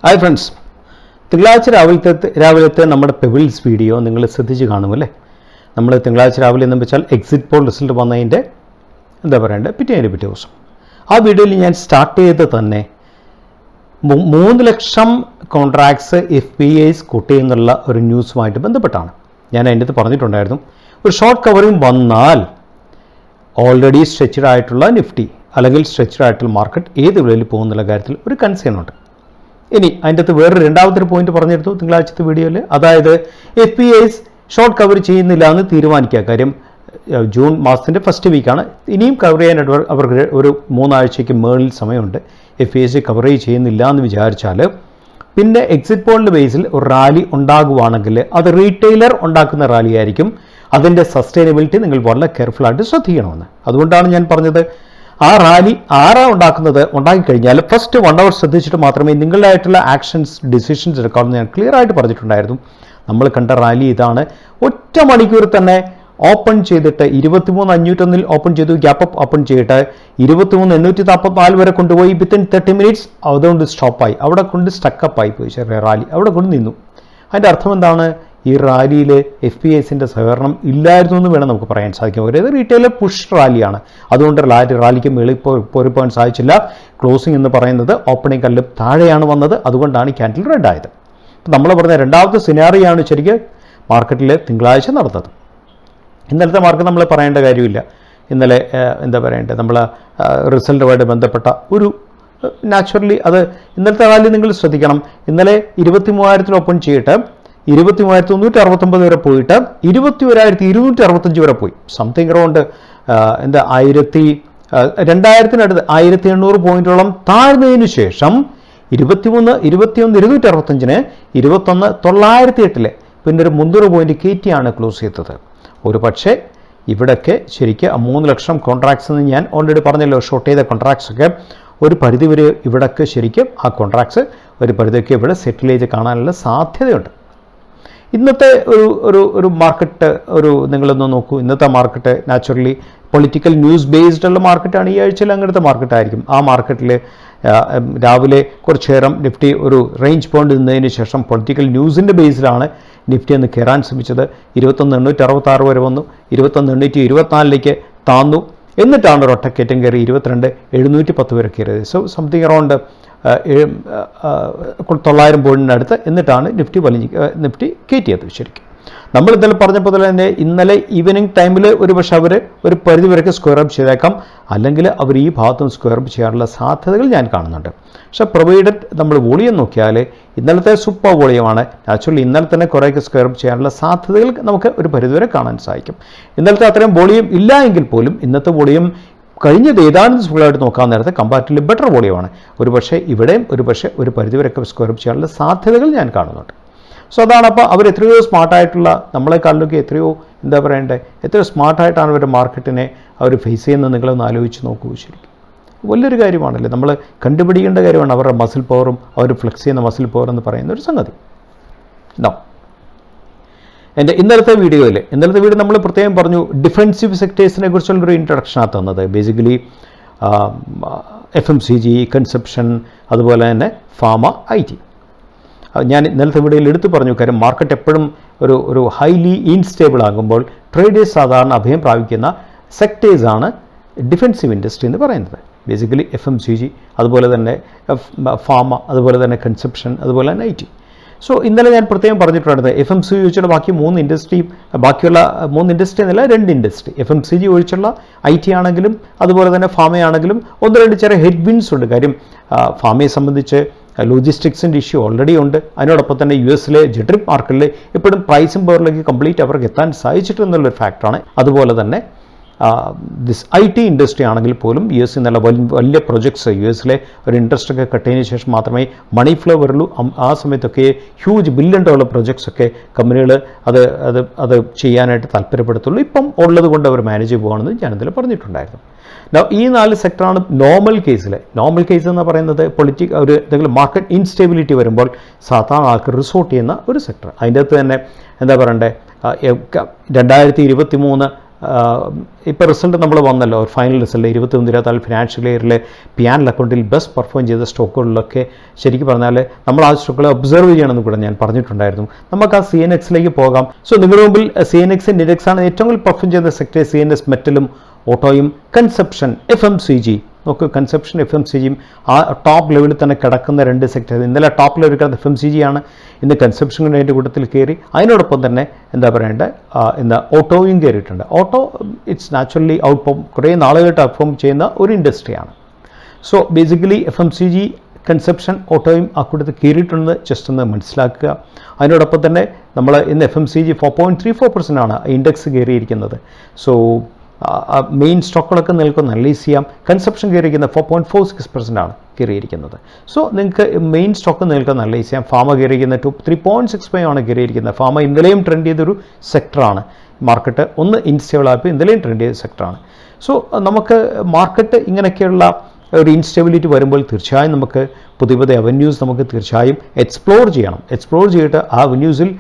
Hi friends, തിങ്കളാഴ്ച രാവിലത്തെ നമ്മുടെ പെബിൾസ് വീഡിയോ നിങ്ങൾ ശ്രദ്ധിച്ച് കാണുമല്ലേ? നമ്മൾ തിങ്കളാഴ്ച രാവിലെ എന്ന് വെച്ചാൽ എക്സിറ്റ് പോൾ റിസൾട്ട് വന്നതിൻ്റെ പിറ്റേ ദിവസം ആ വീഡിയോയിൽ ഞാൻ സ്റ്റാർട്ട് ചെയ്ത് തന്നെ 3 ലക്ഷം കോൺട്രാക്ട്സ് FPIs കൂട്ടിയെന്നുള്ള ഒരു ന്യൂസുമായിട്ട് ബന്ധപ്പെട്ടാണ്. ഞാൻ അതിൻ്റെ അടുത്ത് പറഞ്ഞിട്ടുണ്ടായിരുന്നു, ഒരു ഷോർട്ട് കവറിങ് വന്നാൽ ഓൾറെഡി സ്ട്രെച്ചഡ് ആയിട്ടുള്ള നിഫ്റ്റി അല്ലെങ്കിൽ സ്ട്രെച്ചഡ് ആയിട്ടുള്ള മാർക്കറ്റ് ഏത് വിലയിൽ പോകുന്നുള്ള കാര്യത്തിൽ ഒരു കൺസേൺ ഉണ്ട്. ഇനി അതിൻ്റെ അകത്ത് വേറൊരു രണ്ടാമത്തെ പോയിന്റ് പറഞ്ഞെടുത്തു തിങ്കളാഴ്ചത്തെ വീഡിയോയിൽ, അതായത് FPIs ഷോർട്ട് കവർ ചെയ്യുന്നില്ല എന്ന് തീരുമാനിക്കുക. കാര്യം ജൂൺ മാസത്തിൻ്റെ ഫസ്റ്റ് വീക്കാണ്, ഇനിയും കവർ ചെയ്യാൻ അവർക്ക് ഒരു 3 ആഴ്ചയ്ക്ക് മേളിൽ സമയമുണ്ട്. FPIs കവർ ചെയ്യുന്നില്ല എന്ന് വിചാരിച്ചാൽ പിന്നെ എക്സിറ്റ് പോളിൻ്റെ ബേസിൽ ഒരു റാലി ഉണ്ടാകുവാണെങ്കിൽ അത് റീറ്റെയിലർ ഉണ്ടാക്കുന്ന റാലി ആയിരിക്കും. അതിൻ്റെ സസ്റ്റൈനബിലിറ്റി നിങ്ങൾ വളരെ കെയർഫുള്ളായിട്ട് ശ്രദ്ധിക്കണമെന്ന്. അതുകൊണ്ടാണ് ഞാൻ പറഞ്ഞത്, ആ റാലി ആരാ ഉണ്ടാക്കുന്നത് ഉണ്ടാക്കിക്കഴിഞ്ഞാൽ ഫസ്റ്റ് 1 hour ശ്രദ്ധിച്ചിട്ട് മാത്രമേ നിങ്ങളുടേതായിട്ടുള്ള ആക്ഷൻസ് ഡിസിഷൻസ് എടുക്കാമെന്ന് ഞാൻ ക്ലിയർ ആയിട്ട് പറഞ്ഞിട്ടുണ്ടായിരുന്നു. നമ്മൾ കണ്ട റാലി ഇതാണ്. ഒറ്റ മണിക്കൂർ തന്നെ ഓപ്പൺ ചെയ്തിട്ട് 23,501 ഓപ്പൺ ചെയ്തു, ഗ്യാപ്പ് അപ്പ് ഓപ്പൺ ചെയ്തിട്ട് 23,844 വരെ കൊണ്ടുപോയി. വിത്തിൻ 30 minutes അതുകൊണ്ട് സ്റ്റോപ്പായി, അവിടെ കൊണ്ട് സ്റ്റക്കപ്പായി പോയി. ചെറിയ റാലി അവിടെ കൊണ്ട് നിന്നു. അതിൻ്റെ അർത്ഥം എന്താണ്? ഈ റാലിയിൽ FPIസിൻ്റെ സഹകരണം ഇല്ലായിരുന്നു എന്ന് വേണം നമുക്ക് പറയാൻ സാധിക്കും. അതായത് റീറ്റെയിലർ പുഷ് റാലിയാണ്, അതുകൊണ്ട് റാലിക്ക് മേളിൽ പോകാൻ സാധിച്ചില്ല. ക്ലോസിംഗ് എന്ന് പറയുന്നത് ഓപ്പണിംഗ് കല്ല് താഴെയാണ് വന്നത്, അതുകൊണ്ടാണ് ക്യാൻഡിൽ റെഡ് ആയത്. നമ്മൾ പറഞ്ഞ രണ്ടാമത്തെ സിനാറിയാണ് ശരിക്കും മാർക്കറ്റിൽ തിങ്കളാഴ്ച നടന്നത്. ഇന്നലത്തെ മാർക്കറ്റ് നമ്മൾ പറയേണ്ട കാര്യമില്ല. ഇന്നലെ നമ്മൾ റിസൾട്ടുമായിട്ട് ബന്ധപ്പെട്ട ഒരു നാച്ചുറലി അത് ഇന്നലത്തെ റാലി നിങ്ങൾ ശ്രദ്ധിക്കണം. ഇന്നലെ 23,000 ഓപ്പൺ ചെയ്തിട്ട് 23,969 വരെ പോയിട്ട് 21,265 വരെ പോയി. സംതിങ് അറൗണ്ട് 2,000-നടുത്ത് 1,800 പോയിന്റോളം താഴ്ന്നതിന് ശേഷം 21,265-ന് 21,908 പിന്നെ ഒരു 300 പോയിന്റ് കയറ്റിയാണ് ക്ലോസ് ചെയ്തത്. ഒരു പക്ഷേ ഇവിടെയൊക്കെ ശരിക്കും 3 ലക്ഷം കോൺട്രാക്ട്സ് എന്ന് ഞാൻ ഓൾറെഡി പറഞ്ഞല്ലോ, ഷോർട്ട് ചെയ്ത കോൺട്രാക്ട്സ് ഒക്കെ ഒരു പരിധിവരെ ഇവിടെയൊക്കെ ശരിക്കും ആ കോൺട്രാക്ട്സ് ഒരു പരിധിയൊക്കെ ഇവിടെ സെറ്റിൽ ചെയ്ത് കാണാനുള്ള സാധ്യതയുണ്ട്. ഇന്നത്തെ ഒരു മാർക്കറ്റ് നിങ്ങളൊന്ന് നോക്കൂ. ഇന്നത്തെ market naturally political news based ഉള്ള മാർക്കറ്റാണ്. ഈ ആഴ്ചയിൽ അങ്ങനത്തെ മാർക്കറ്റായിരിക്കും. ആ മാർക്കറ്റിൽ രാവിലെ കുറച്ച് നേരം നിഫ്റ്റി ഒരു റേഞ്ച് പോയിന്റ് നിന്നതിന് ശേഷം പൊളിറ്റിക്കൽ ന്യൂസിൻ്റെ ബേസിലാണ് നിഫ്റ്റി ഒന്ന് കയറാൻ ശ്രമിച്ചത്. 21,866 വരെ വന്നു, 21,824 താന്നു. എന്നിട്ടാണ് ഒരു ഒറ്റക്കയറ്റം കയറി 22,710 വരെ കയറിയത്. സോ സംതിങ് അറൗണ്ട് 900 പോയിന്റിനടുത്ത് എന്നിട്ടാണ് നിഫ്റ്റി കയറ്റിയത്. ശരിക്കും നമ്മൾ ഇന്നലെ പറഞ്ഞപ്പോൾ തന്നെ ഇന്നലെ ഈവനിങ് ടൈമിൽ ഒരു പക്ഷേ അവർ ഒരു പരിധി വരെയൊക്കെ സ്ക്വയർ അപ്പ് ചെയ്തേക്കാം, അല്ലെങ്കിൽ അവർ ഈ ഭാഗത്തും സ്ക്വയർ അപ്പ് ചെയ്യാനുള്ള സാധ്യതകൾ ഞാൻ കാണുന്നുണ്ട്. പക്ഷേ പ്രൊവൈഡഡ് നമ്മൾ വോളിയം നോക്കിയാൽ ഇന്നലത്തെ സൂപ്പർ വോളിയമാണ്. നാച്ചുറലി ഇന്നലെ തന്നെ കുറേയൊക്കെ സ്ക്വയർ അപ്പ് ചെയ്യാനുള്ള സാധ്യതകൾ നമുക്ക് ഒരു പരിധിവരെ കാണാൻ സാധിക്കും. ഇന്നലത്തെ അത്രയും വോളിയം ഇല്ല എങ്കിൽ പോലും ഇന്നത്തെ വോളിയം കഴിഞ്ഞത് ഏതാനും ദിവസങ്ങളായിട്ട് നോക്കാൻ നേരത്തെ കമ്പാരിറ്റീവ്ലി ബെറ്റർ വോളിയമാണ്. ഒരു പക്ഷേ ഇവിടെയും ഒരു പരിധിവരെയൊക്കെ സ്ക്വയർ അപ്പ് ചെയ്യാനുള്ള സാധ്യതകൾ ഞാൻ കാണുന്നുണ്ട്. സോ അതാണ്. അപ്പോൾ അവർ എത്രയോ സ്മാർട്ടായിട്ടുള്ള, നമ്മളെക്കാളിലൊക്കെ എത്രയോ എത്രയോ സ്മാർട്ടായിട്ടാണ് അവരുടെ മാർക്കറ്റിനെ അവർ ഫേസ് ചെയ്യുന്നത്. നിങ്ങളൊന്ന് ആലോചിച്ച് നോക്കൂ. ശരിക്കും വലിയൊരു കാര്യമാണല്ലേ, നമ്മൾ കണ്ടുപിടിക്കേണ്ട കാര്യമാണ് അവരുടെ മസിൽ പവറും അവർ ഫ്ലെക്സ് ചെയ്യുന്ന മസിൽ പവർ എന്ന് പറയുന്ന ഒരു സംഗതി. എൻ്റെ ഇന്നലത്തെ വീഡിയോ നമ്മൾ പ്രത്യേകം പറഞ്ഞു ഡിഫെൻസീവ് സെക്ടേഴ്സിനെ കുറിച്ചുള്ളൊരു ഇൻട്രൊഡക്ഷനാണ് തന്നത്. ബേസിക്കലി FMCG, കൺസപ്ഷൻ, അതുപോലെ തന്നെ ഫാമ, IT. ഞാൻ ഇന്നലത്തെ വീഡിയോയിൽ എടുത്തു പറഞ്ഞു, കാര്യം മാർക്കറ്റ് എപ്പോഴും ഒരു ഹൈലി ഇൻസ്റ്റേബിൾ ആകുമ്പോൾ ട്രേഡേഴ്സ് സാധാരണ അഭയം പ്രാപിക്കുന്ന സെക്ടേഴ്സാണ് ഡിഫെൻസീവ് ഇൻഡസ്ട്രി എന്ന് പറയുന്നത്. ബേസിക്കലി FMCG, അതുപോലെ തന്നെ ഫാമ, അതുപോലെ തന്നെ കൺസപ്ഷൻ, അതുപോലെ തന്നെ IT. സോ ഇന്നലെ ഞാൻ പ്രത്യേകം പറഞ്ഞിട്ടുണ്ടായിരുന്നത് FMCG ഒഴിച്ചുള്ള ബാക്കി 3 ഇൻഡസ്ട്രി, ബാക്കിയുള്ള 3 ഇൻഡസ്ട്രി എന്നല്ല 2 ഇൻഡസ്ട്രി, FMCG ഒഴിച്ചുള്ള IT ആണെങ്കിലും അതുപോലെ തന്നെ ഫാമയാണെങ്കിലും 1-2 ചെറിയ ഹെഡ് വിൻസ് ഉണ്ട്. കാര്യം ഫാമയെ സംബന്ധിച്ച് ലോജിസ്റ്റിക്സിൻ്റെ ഇഷ്യൂ ഓൾറെഡി ഉണ്ട്. അതിനോടൊപ്പം തന്നെ US ജെട്രിക് മാർക്കറ്റിൽ ഇപ്പോഴും പ്രൈസിംഗ് പവറിലേക്ക് കംപ്ലീറ്റ് അവർക്ക് എത്താൻ സാധിച്ചിട്ടുണ്ടെന്നുള്ളൊരു ഫാക്ടറാണ്. അതുപോലെ തന്നെ IT ഇൻഡസ്ട്രി ആണെങ്കിൽ പോലും US എന്നുള്ള വലിയ പ്രൊജക്ട്സ് US ഒരു ഇൻട്രസ്റ്റ് ഒക്കെ കട്ടതിന് ശേഷം മാത്രമേ മണി ഫ്ലോ വരുള്ളൂ. ആ സമയത്തൊക്കെ ഹ്യൂജ് $1 ബില്യൺ പ്രൊജക്ട്സ് ഒക്കെ കമ്പനികൾ അത് ചെയ്യാനായിട്ട് താല്പര്യപ്പെടുത്തുള്ളൂ. ഇപ്പം ഉള്ളത് കൊണ്ട് അവർ മാനേജ് ചെയ്യുകയാണെന്ന് ഞാനിതിൽ പറഞ്ഞിട്ടുണ്ടായിരുന്നു. ഈ 4 സെക്ടറാണ് നോർമൽ കേസ് എന്ന് പറയുന്നത്. എന്തെങ്കിലും മാർക്കറ്റ് ഇൻസ്റ്റെബിലിറ്റി വരുമ്പോൾ സാധാരണ ആൾക്ക് റിസോർട്ട് ചെയ്യുന്ന ഒരു സെക്ടർ. അതിൻ്റെ അകത്ത് തന്നെ 2023 ഇപ്പോൾ റിസൾട്ട് നമ്മൾ വന്നല്ലോ, ഫൈനൽ റിസൾട്ട് 23-24 ഫിനാൻഷ്യൽ ഇയറിലെ P&L അക്കൗണ്ടിൽ ബെസ്റ്റ് പെർഫോം ചെയ്ത സ്റ്റോക്കുകളിലൊക്കെ ശരിക്കും പറഞ്ഞാൽ നമ്മൾ ആ സ്റ്റോക്കുകളെ ഒബ്സർവ് ചെയ്യണമെന്ന് കൂടെ ഞാൻ പറഞ്ഞിട്ടുണ്ടായിരുന്നു. നമുക്ക് ആ CNXലേക്ക് പോകാം. സോ നിങ്ങളുടെ മുമ്പിൽ CNXൻ്റെ ഇൻഡെക്സാണ് ഏറ്റവും കൂടുതൽ പെർഫോം ചെയ്ത സെക്ടർ. CNS മെറ്റലും ഓട്ടോയും കൺസപ്ഷൻ FMCG. നമുക്ക് കൺസപ്ഷൻ FMCGയും ആ ടോപ്പ് ലെവലിൽ തന്നെ കിടക്കുന്ന രണ്ട് സെക്ടർ. ഇന്നലെ ടോപ്പ് ലെവലിൽ കിടന്ന FMCG ആണ്, ഇന്ന് കൺസപ്ഷൻ അതിൻ്റെ കൂട്ടത്തിൽ കയറി. അതിനോടൊപ്പം തന്നെ എന്താ പറയേണ്ടത്, ഇന്ന് ഓട്ടോയും കയറിയിട്ടുണ്ട്. ഓട്ടോ ഇറ്റ്സ് നാച്ചുറലി കുറേ നാളുകളായിട്ട് ഔട്ട്ഫോം ചെയ്യുന്ന ഒരു ഇൻഡസ്ട്രിയാണ്. സോ ബേസിക്കലി FMCG, കൺസപ്ഷൻ, ഓട്ടോയും ആ കൂട്ടത്തിൽ കയറിയിട്ടുണ്ടെന്ന് ജസ്റ്റ് ഒന്ന് മനസ്സിലാക്കുക. അതിനോടൊപ്പം തന്നെ നമ്മൾ ഇന്ന് FMCG 4.34% ആണ് ഇൻഡെക്സ് കയറിയിരിക്കുന്നത്. സോ മെയിൻ സ്റ്റോക്കുകളൊക്കെ നിങ്ങൾക്ക് അനലൈസ് ചെയ്യാം. കൺസപ്ഷൻ കയറിയിരിക്കുന്നത് 4.46% ആണ് കയറിയിരിക്കുന്നത്. സോ നിങ്ങൾക്ക് മെയിൻ സ്റ്റോക്ക് നിങ്ങൾക്ക് അനലൈസ് ചെയ്യാം. ഫാമ കയറിയിരിക്കുന്നത് 3.65 ആണ് കയറിയിരിക്കുന്നത്. ഫാമ ഇന്നലെയും ട്രെൻഡ് ചെയ്തൊരു സെക്ടറാണ്. മാർക്കറ്റ് ഒന്ന് ഇൻസ്റ്റേബിൾ ആയപ്പോൾ ഇന്നലെയും ട്രെൻഡ് ചെയ്ത സെക്ടറാണ്. സോ നമുക്ക് മാർക്കറ്റ് ഇങ്ങനെയൊക്കെയുള്ള ഒരു ഇൻസ്റ്റെബിലിറ്റി വരുമ്പോൾ തീർച്ചയായും നമുക്ക് പുതിയ പുതിയ അവന്യൂസ് നമുക്ക് തീർച്ചയായും എക്സ്പ്ലോർ ചെയ്യണം. എക്സ്പ്ലോർ ചെയ്തിട്ട് ആ അവന്യൂസിൽ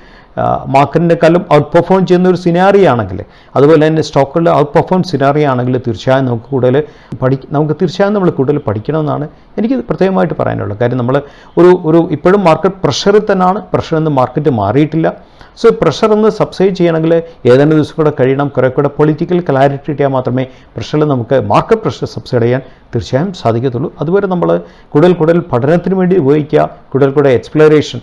മാർക്കറ്റിനെക്കാളും ഔട്ട് പെർഫോം ചെയ്യുന്ന ഒരു സിനാറി ആണെങ്കിൽ, അതുപോലെ തന്നെ സ്റ്റോക്കുകളിൽ ഔട്ട് പെർഫോം സിനാറി ആണെങ്കിൽ തീർച്ചയായും നമുക്ക് തീർച്ചയായും നമ്മൾ കൂടുതൽ പഠിക്കണമെന്നാണ് എനിക്ക് പ്രത്യേകമായിട്ട് പറയാനുള്ളത്. കാര്യം നമ്മൾ ഇപ്പോഴും മാർക്കറ്റ് പ്രഷറിൽ തന്നെയാണ്. പ്രഷറിൽ നിന്ന് മാർക്കറ്റ് മാറിയിട്ടില്ല. സോ പ്രഷർ ഒന്ന് സബ്സൈഡ് ചെയ്യണമെങ്കിൽ ഏതാനും ദിവസം കൂടെ കഴിയണം. കുറേ കൂടെ പൊളിറ്റിക്കൽ ക്ലാരിറ്റി കിട്ടിയാൽ മാത്രമേ പ്രഷറിൽ നമുക്ക് മാർക്കറ്റ് പ്രഷർ സബ്സൈഡ് ചെയ്യാൻ തീർച്ചയായും സാധിക്കത്തുള്ളൂ. അതുവരെ നമ്മൾ കൂടുതൽ പഠനത്തിന് വേണ്ടി ഉപയോഗിക്കുക, കൂടുതൽ എക്സ്പ്ലോറേഷൻ,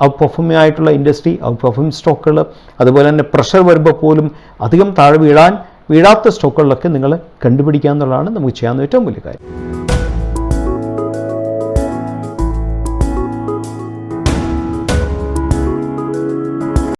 ഔട്ട് പെർഫോമിംഗ് ആയിട്ടുള്ള ഇൻഡസ്ട്രി, ഔട്ട് പെർഫോമിംഗ് സ്റ്റോക്കുകൾ, അതുപോലെ തന്നെ പ്രഷർ വരുമ്പോൾ പോലും അധികം താഴെ വീഴാത്ത സ്റ്റോക്കുകളിലൊക്കെ നിങ്ങൾ കണ്ടുപിടിക്കുക എന്നുള്ളതാണ് നമുക്ക് ചെയ്യാവുന്ന ഏറ്റവും വലിയ കാര്യം.